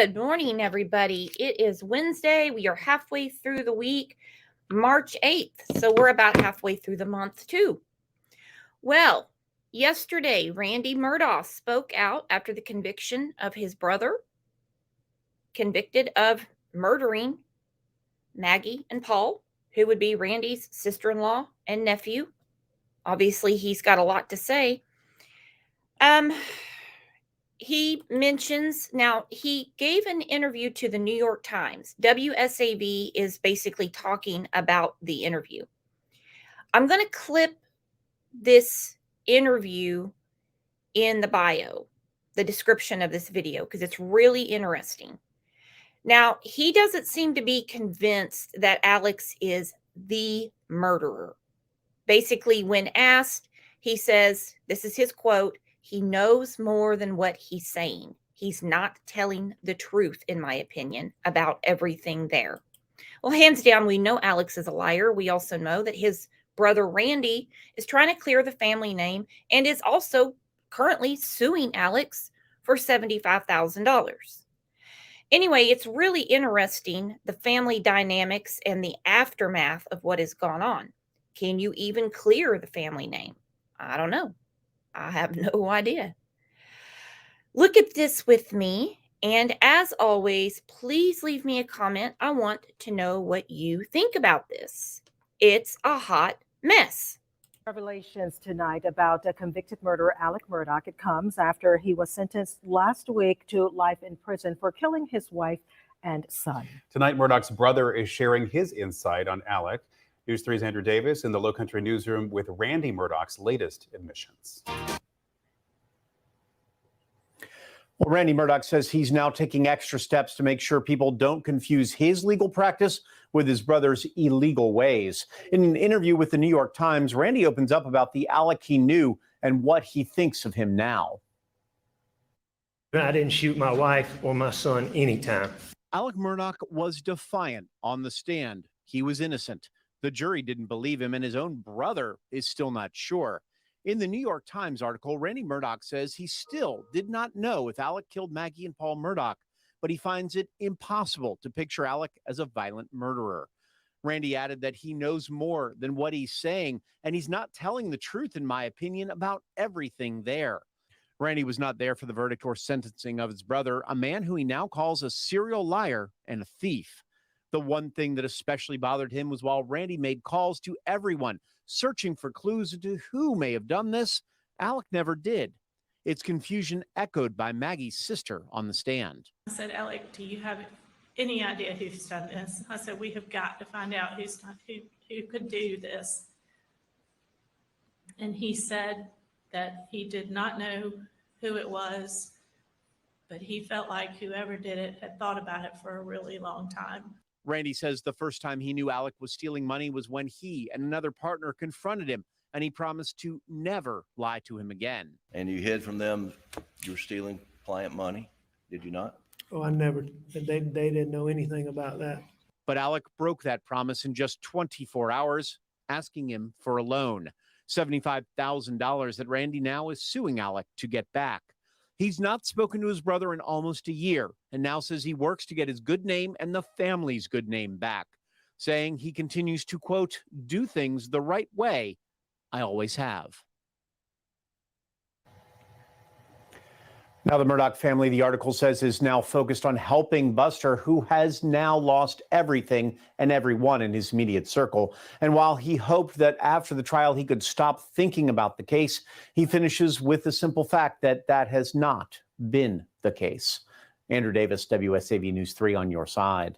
Good morning, everybody. It is Wednesday. We are halfway through the week, March 8th. So we're about halfway through the month, too. Well, yesterday, Randy Murdaugh spoke out after the conviction of his brother, convicted of murdering Maggie and Paul, who would be Randy's sister-in-law and nephew. Obviously, he's got a lot to say. He mentions, now he gave an interview to the New York Times. WSAV is basically talking about the interview. I'm going to clip this interview in the bio, the description of this video, because it's really interesting. Now, he doesn't seem to be convinced that Alex is the murderer. Basically, when asked, he says, this is his quote, "He knows more than what he's saying. He's not telling the truth, in my opinion, about everything there." Well, hands down, we know Alex is a liar. We also know that his brother Randy is trying to clear the family name and is also currently suing Alex for $75,000. Anyway, it's really interesting, the family dynamics and the aftermath of what has gone on. Can you even clear the family name? I don't know. I have no idea. Look at this with me. And as always, please leave me a comment. I want to know what you think about this. It's a hot mess. Revelations tonight about a convicted murderer, Alec Murdaugh. It comes after he was sentenced last week to life in prison for killing his wife and son. Tonight, Murdaugh's brother is sharing his insight on Alec. News 3's Andrew Davis in the Lowcountry newsroom with Randy Murdaugh's latest admissions. Well, Randy Murdaugh says he's now taking extra steps to make sure people don't confuse his legal practice with his brother's illegal ways. In an interview with the New York Times, Randy opens up about the Alec he knew and what he thinks of him now. I didn't shoot my wife or my son anytime. Alec Murdaugh was defiant on the stand. He was innocent. The jury didn't believe him, and his own brother is still not sure. In the New York Times article, Randy Murdaugh says he still did not know if Alec killed Maggie and Paul Murdaugh, but he finds it impossible to picture Alec as a violent murderer. Randy added that he knows more than what he's saying, and he's not telling the truth, in my opinion, about everything there. Randy was not there for the verdict or sentencing of his brother, a man who he now calls a serial liar and a thief. The one thing that especially bothered him was while Randy made calls to everyone, searching for clues into who may have done this, Alec never did. Its confusion echoed by Maggie's sister on the stand. I said, "Alec, do you have any idea who's done this?" I said, "We have got to find out who could do this." And he said that he did not know who it was, but he felt like whoever did it had thought about it for a really long time. Randy says the first time he knew Alec was stealing money was when he and another partner confronted him, and he promised to never lie to him again. And you hid from them you were stealing client money, did you not? Oh, I never, they didn't know anything about that. But Alec broke that promise in just 24 hours, asking him for a loan, $75,000 that Randy now is suing Alec to get back. He's not spoken to his brother in almost a year and now says he works to get his good name and the family's good name back, saying he continues to, quote, "do things the right way. I always have." Now, the Murdaugh family, the article says, is now focused on helping Buster, who has now lost everything and everyone in his immediate circle. And while he hoped that after the trial he could stop thinking about the case, he finishes with the simple fact that that has not been the case. Andrew Davis, WSAV News 3 on your side.